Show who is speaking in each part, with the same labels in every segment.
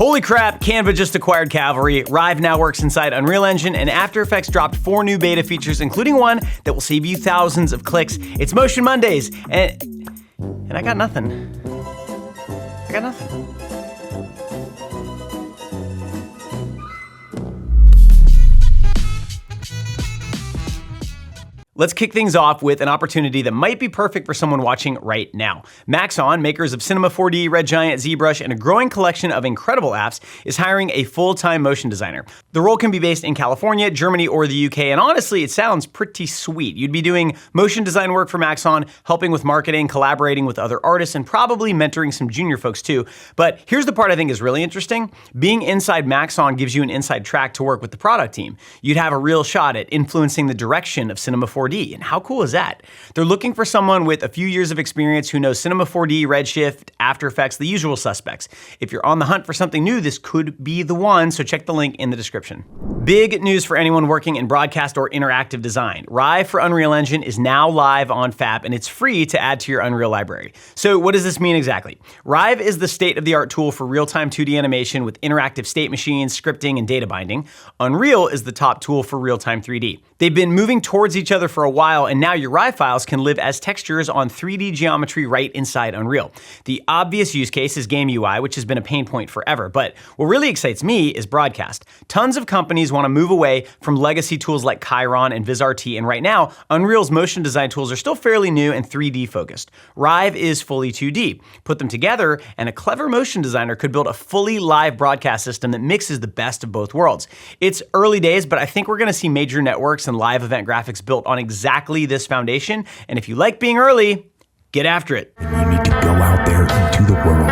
Speaker 1: Holy crap, Canva just acquired Cavalry, Rive now works inside Unreal Engine, and After Effects dropped 4 new beta features, including one that will save you thousands of clicks. It's Motion Mondays, and I got nothing. Let's kick things off with an opportunity that might be perfect for someone watching right now. Maxon, makers of Cinema 4D, Red Giant, ZBrush, and a growing collection of incredible apps, is hiring a full-time motion designer. The role can be based in California, Germany, or the UK, and honestly, it sounds pretty sweet. You'd be doing motion design work for Maxon, helping with marketing, collaborating with other artists, and probably mentoring some junior folks too. But here's the part I think is really interesting. Being inside Maxon gives you an inside track to work with the product team. You'd have a real shot at influencing the direction of Cinema 4D. And how cool is that? They're looking for someone with a few years of experience who knows Cinema 4D, Redshift, After Effects, the usual suspects. If you're on the hunt for something new, this could be the one, so check the link in the description. Big news for anyone working in broadcast or interactive design. Rive for Unreal Engine is now live on FAP, and it's free to add to your Unreal library. So what does this mean exactly? Rive is the state-of-the-art tool for real-time 2D animation with interactive state machines, scripting, and data binding. Unreal is the top tool for real-time 3D. They've been moving towards each other for a while, and now your Rive files can live as textures on 3D geometry right inside Unreal. The obvious use case is game UI, which has been a pain point forever, but what really excites me is broadcast. Tons of companies want to move away from legacy tools like Chiron and VizRT, and right now, Unreal's motion design tools are still fairly new and 3D focused. Rive is fully 2D. Put them together, and a clever motion designer could build a fully live broadcast system that mixes the best of both worlds. It's early days, but I think we're going to see major networks and live event graphics built on exactly this foundation, and if you like being early, get after it.
Speaker 2: And you need to go out there into the world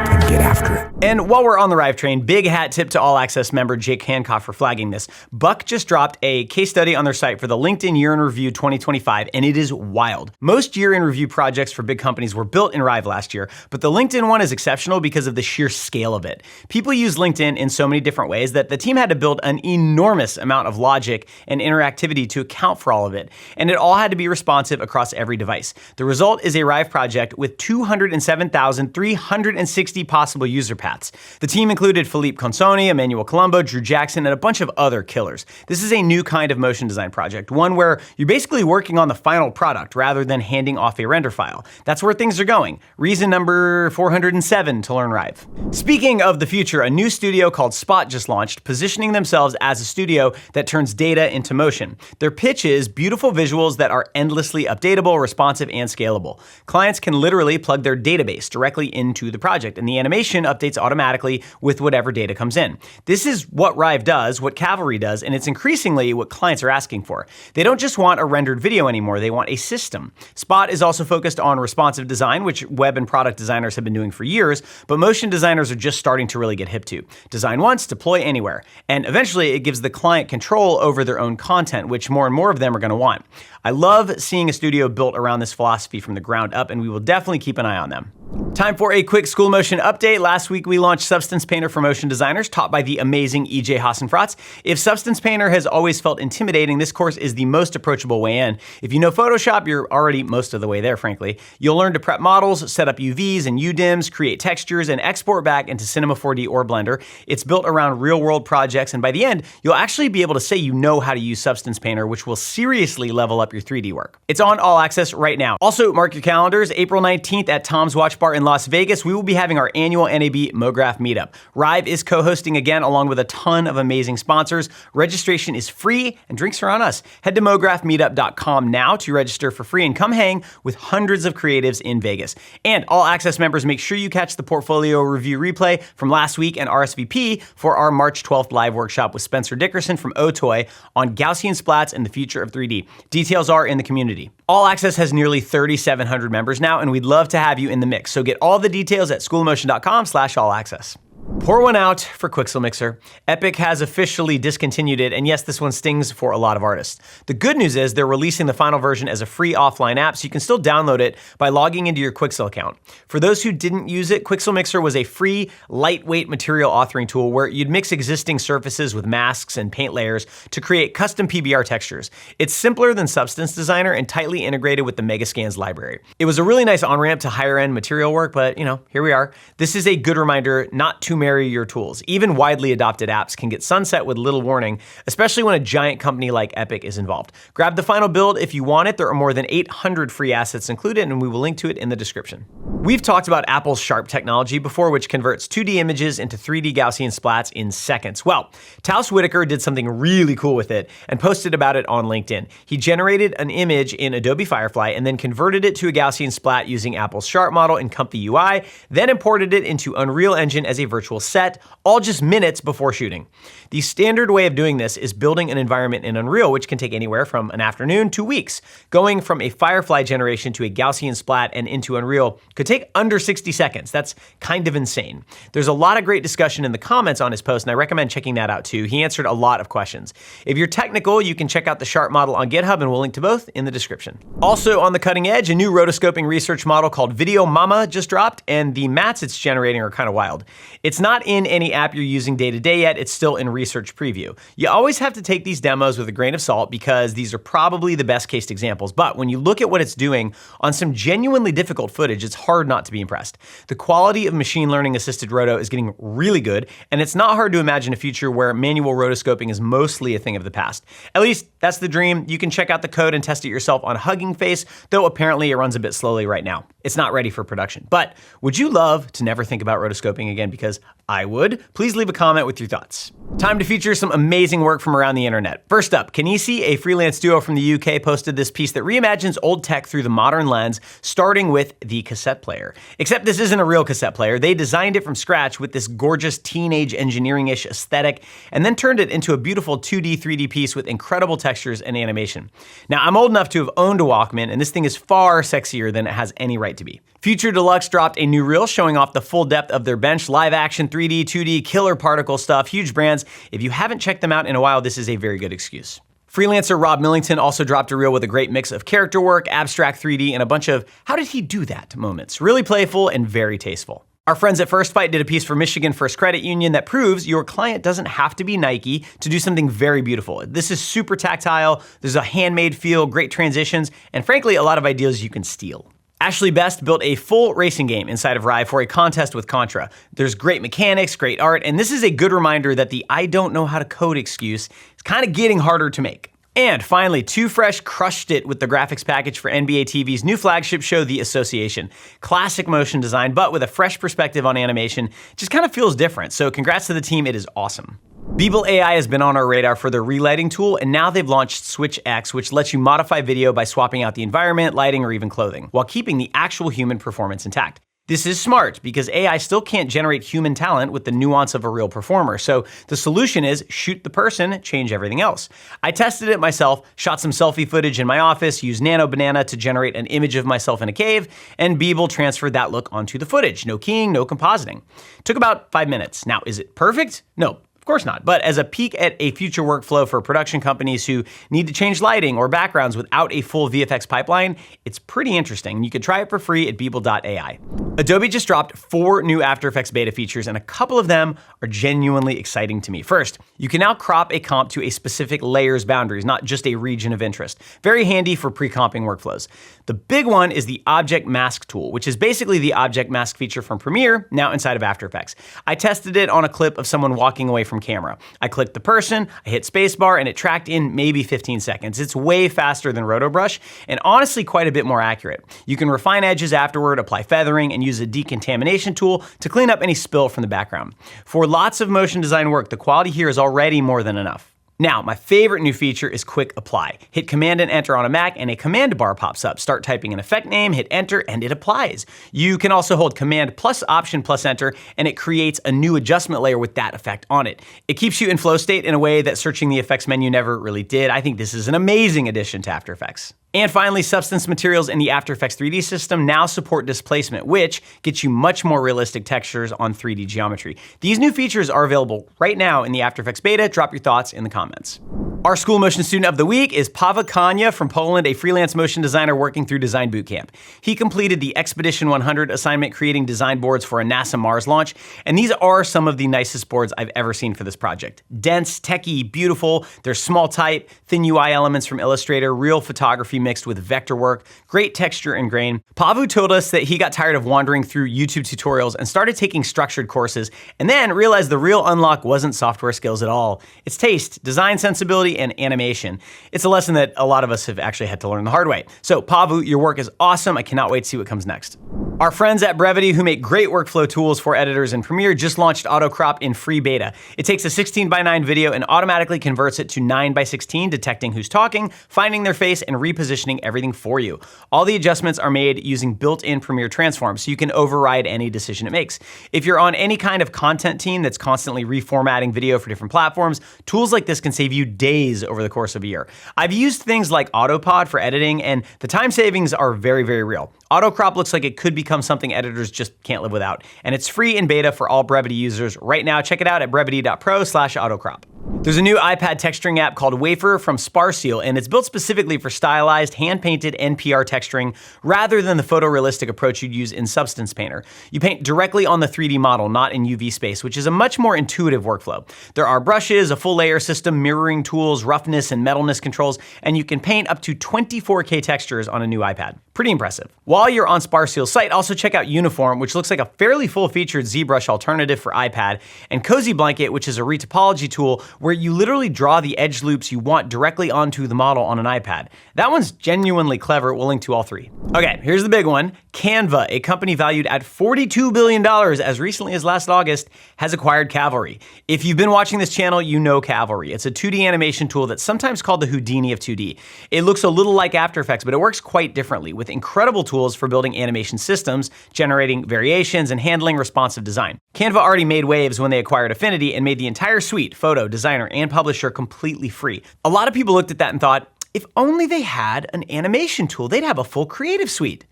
Speaker 2: and get after it.
Speaker 1: And while we're on the Rive train, big hat tip to All Access member Jake Hancock for flagging this. Buck just dropped a case study on their site for the LinkedIn Year in Review 2025, and it is wild. Most year in review projects for big companies were built in Rive last year, but the LinkedIn one is exceptional because of the sheer scale of it. People use LinkedIn in so many different ways that the team had to build an enormous amount of logic and interactivity to account for all of it, and it all had to be responsive across every device. The result is a Rive project with 207,360 possible user paths. The team included Philippe Consoni, Emmanuel Colombo, Drew Jackson, and a bunch of other killers. This is a new kind of motion design project, one where you're basically working on the final product rather than handing off a render file. That's where things are going. Reason number 407 to learn Rive. Speaking of the future, a new studio called Spot just launched, positioning themselves as a studio that turns data into motion. Their pitch is beautiful visuals that are endlessly updatable, responsive, and scalable. Clients can literally plug their database directly into the project, and the animation updates automatically with whatever data comes in. This is what Rive does, what Cavalry does, and it's increasingly what clients are asking for. They don't just want a rendered video anymore, they want a system. Spot is also focused on responsive design, which web and product designers have been doing for years, but motion designers are just starting to really get hip to. Design once, deploy anywhere. And eventually it gives the client control over their own content, which more and more of them are going to want. I love seeing a studio built around this philosophy from the ground up, and we will definitely keep an eye on them. Time for a quick School Motion update. Last week we launched Substance Painter for motion designers, taught by the amazing EJ Hassenfratz. If Substance Painter has always felt intimidating, this course is the most approachable way in. If you know Photoshop, you're already most of the way there, frankly. You'll learn to prep models, set up UVs and UDIMs, create textures, and export back into Cinema 4D or Blender. It's built around real-world projects, and by the end, you'll actually be able to say you know how to use Substance Painter, which will seriously level up your 3D work. It's on All Access right now. Also, mark your calendars, April 19th at Tom's Watch Bar in Las Vegas, we will be having our annual NAB MoGraph meetup. Rive is co-hosting again, along with a ton of amazing sponsors. Registration is free, and drinks are on us. Head to mographmeetup.com now to register for free and come hang with hundreds of creatives in Vegas. And All Access members, make sure you catch the portfolio review replay from last week and RSVP for our March 12th live workshop with Spencer Dickerson from Otoy on Gaussian splats and the future of 3D. Details are in the community. All Access has nearly 3,700 members now, and we'd love to have you in the mix. So get all the details at schoolmotion.com/allaccess. Pour one out for Quixel Mixer. Epic has officially discontinued it, and yes, this one stings for a lot of artists. The good news is they're releasing the final version as a free offline app, so you can still download it by logging into your Quixel account. For those who didn't use it, Quixel Mixer was a free, lightweight material authoring tool where you'd mix existing surfaces with masks and paint layers to create custom PBR textures. It's simpler than Substance Designer and tightly integrated with the Megascans library. It was a really nice on-ramp to higher-end material work, but here we are. This is a good reminder not to marry your tools. Even widely adopted apps can get sunset with little warning, especially when a giant company like Epic is involved. Grab the final build if you want it. There are more than 800 free assets included, and we will link to it in the description. We've talked about Apple's Sharp technology before, which converts 2D images into 3D Gaussian splats in seconds. Well, Taos Whitaker did something really cool with it and posted about it on LinkedIn. He generated an image in Adobe Firefly and then converted it to a Gaussian splat using Apple's Sharp model in Comfy UI, then imported it into Unreal Engine as a virtual set, all just minutes before shooting. The standard way of doing this is building an environment in Unreal, which can take anywhere from an afternoon to weeks. Going from a Firefly generation to a Gaussian splat and into Unreal could take under 60 seconds. That's kind of insane. There's a lot of great discussion in the comments on his post, and I recommend checking that out too. He answered a lot of questions. If you're technical, you can check out the Sharp model on GitHub, and we'll link to both in the description. Also on the cutting edge, a new rotoscoping research model called VideoMaMa just dropped, and the mats it's generating are kind of wild. It's not in any app you're using day to day yet, it's still in research preview. You always have to take these demos with a grain of salt because these are probably the best case examples, but when you look at what it's doing on some genuinely difficult footage, it's hard not to be impressed. The quality of machine learning assisted roto is getting really good, and it's not hard to imagine a future where manual rotoscoping is mostly a thing of the past. At least that's the dream. You can check out the code and test it yourself on Hugging Face, though apparently it runs a bit slowly right now. It's not ready for production. But would you love to never think about rotoscoping again? Because I would. Please leave a comment with your thoughts. Time to feature some amazing work from around the internet. First up, Kinesi, a freelance duo from the UK, posted this piece that reimagines old tech through the modern lens, starting with the cassette player. Except this isn't a real cassette player. They designed it from scratch with this gorgeous teenage engineering-ish aesthetic, and then turned it into a beautiful 2D, 3D piece with incredible textures and animation. Now, I'm old enough to have owned a Walkman, and this thing is far sexier than it has any right to be. Future Deluxe dropped a new reel showing off the full depth of their bench, live action, 3D, 2D, killer particle stuff, huge brands. If you haven't checked them out in a while, this is a very good excuse. Freelancer Rob Millington also dropped a reel with a great mix of character work, abstract 3D, and a bunch of how did he do that moments. Really playful and very tasteful. Our friends at First Fight did a piece for Michigan First Credit Union that proves your client doesn't have to be Nike to do something very beautiful. This is super tactile, there's a handmade feel, great transitions, and frankly, a lot of ideas you can steal. Ashley Best built a full racing game inside of Rive for a contest with Contra. There's great mechanics, great art, and this is a good reminder that the I don't know how to code excuse is kind of getting harder to make. And finally, Too Fresh crushed it with the graphics package for NBA TV's new flagship show, The Association. Classic motion design, but with a fresh perspective on animation. Just kind of feels different, so congrats to the team, it is awesome. Beeble AI has been on our radar for their relighting tool, and now they've launched Switch X, which lets you modify video by swapping out the environment, lighting, or even clothing, while keeping the actual human performance intact. This is smart because AI still can't generate human talent with the nuance of a real performer. So the solution is shoot the person, change everything else. I tested it myself, shot some selfie footage in my office, used Nano Banana to generate an image of myself in a cave, and Beeble transferred that look onto the footage. No keying, no compositing. Took about 5 minutes. Now, is it perfect? No. Of course not, but as a peek at a future workflow for production companies who need to change lighting or backgrounds without a full VFX pipeline, it's pretty interesting. You can try it for free at Beeble.ai. Adobe just dropped 4 new After Effects beta features, and a couple of them are genuinely exciting to me. First, you can now crop a comp to a specific layer's boundaries, not just a region of interest. Very handy for pre-comping workflows. The big one is the Object Mask tool, which is basically the Object Mask feature from Premiere, now inside of After Effects. I tested it on a clip of someone walking away from camera. I clicked the person, I hit spacebar, and it tracked in maybe 15 seconds. It's way faster than RotoBrush, and honestly quite a bit more accurate. You can refine edges afterward, apply feathering, and use a decontamination tool to clean up any spill from the background. For lots of motion design work, the quality here is already more than enough. Now, my favorite new feature is Quick Apply. Hit Command and Enter on a Mac and a command bar pops up. Start typing an effect name, hit Enter, and it applies. You can also hold Command plus Option plus Enter, and it creates a new adjustment layer with that effect on it. It keeps you in flow state in a way that searching the effects menu never really did. I think this is an amazing addition to After Effects. And finally, Substance materials in the After Effects 3D system now support displacement, which gets you much more realistic textures on 3D geometry. These new features are available right now in the After Effects beta. Drop your thoughts in the comments. Our school motion student of the week is Pawel Wukana from Poland, a freelance motion designer working through Design Bootcamp. He completed the Expedition 100 assignment creating design boards for a NASA Mars launch, and these are some of the nicest boards I've ever seen for this project. Dense, techy, beautiful, they're small type, thin UI elements from Illustrator, real photography mixed with vector work, great texture and grain. Pawel told us that he got tired of wandering through YouTube tutorials and started taking structured courses, and then realized the real unlock wasn't software skills at all. It's taste, design sensibility, and animation. It's a lesson that a lot of us have actually had to learn the hard way. So Pawel, your work is awesome. I cannot wait to see what comes next. Our friends at Brevity, who make great workflow tools for editors in Premiere, just launched auto crop in free beta. It takes a 16:9 video and automatically converts it to 9:16, detecting who's talking, finding their face, and repositioning everything for you. All the adjustments are made using built-in Premiere transforms, so you can override any decision it makes. If you're on any kind of content team that's constantly reformatting video for different platforms, tools like this can save you days over the course of a year. I've used things like Autopod for editing, and the time savings are very, very real. Auto crop looks like it could become something editors just can't live without, and it's free in beta for all Brevity users right now. Check it out at brevity.pro/autocrop. There's a new iPad texturing app called Wafer from Sparseal, and it's built specifically for stylized, hand-painted NPR texturing rather than the photorealistic approach you'd use in Substance Painter. You paint directly on the 3D model, not in UV space, which is a much more intuitive workflow. There are brushes, a full layer system, mirroring tools, roughness and metalness controls, and you can paint up to 24K textures on a new iPad. Pretty impressive. While you're on Sparseal's site, also check out Uniform, which looks like a fairly full-featured ZBrush alternative for iPad, and Cozy Blanket, which is a retopology tool where you literally draw the edge loops you want directly onto the model on an iPad. That one's genuinely clever. We'll link to all three. Okay, here's the big one. Canva, a company valued at $42 billion as recently as last August, has acquired Cavalry. If you've been watching this channel, you know Cavalry. It's a 2D animation tool that's sometimes called the Houdini of 2D. It looks a little like After Effects, but it works quite differently, with incredible tools for building animation systems, generating variations, and handling responsive design. Canva already made waves when they acquired Affinity and made the entire suite, Photo, Designer, and Publisher, completely free. A lot of people looked at that and thought, if only they had an animation tool, they'd have a full creative suite.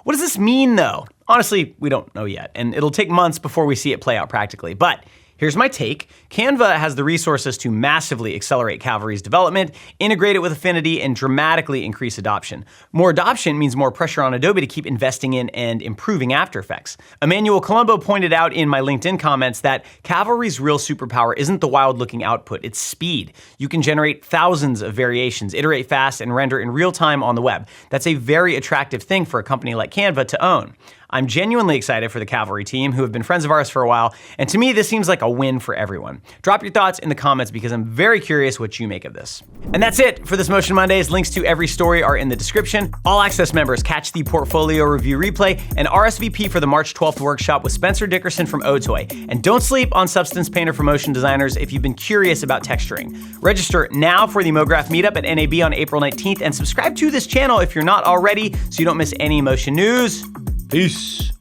Speaker 1: What does this mean, though? Honestly, we don't know yet, and it'll take months before we see it play out practically. But here's my take. Canva has the resources to massively accelerate Cavalry's development, integrate it with Affinity, and dramatically increase adoption. More adoption means more pressure on Adobe to keep investing in and improving After Effects. Emmanuel Colombo pointed out in my LinkedIn comments that Cavalry's real superpower isn't the wild-looking output, it's speed. You can generate thousands of variations, iterate fast, and render in real time on the web. That's a very attractive thing for a company like Canva to own. I'm genuinely excited for the Cavalry team, who have been friends of ours for a while, and to me this seems like a win for everyone. Drop your thoughts in the comments because I'm very curious what you make of this. And that's it for this Motion Mondays. Links to every story are in the description. All Access members catch the portfolio review replay and RSVP for the March 12th workshop with Spencer Dickerson from Otoy. And don't sleep on Substance Painter for motion designers if you've been curious about texturing. Register now for the MoGraph meetup at NAB on April 19th and subscribe to this channel if you're not already so you don't miss any motion news. Peace.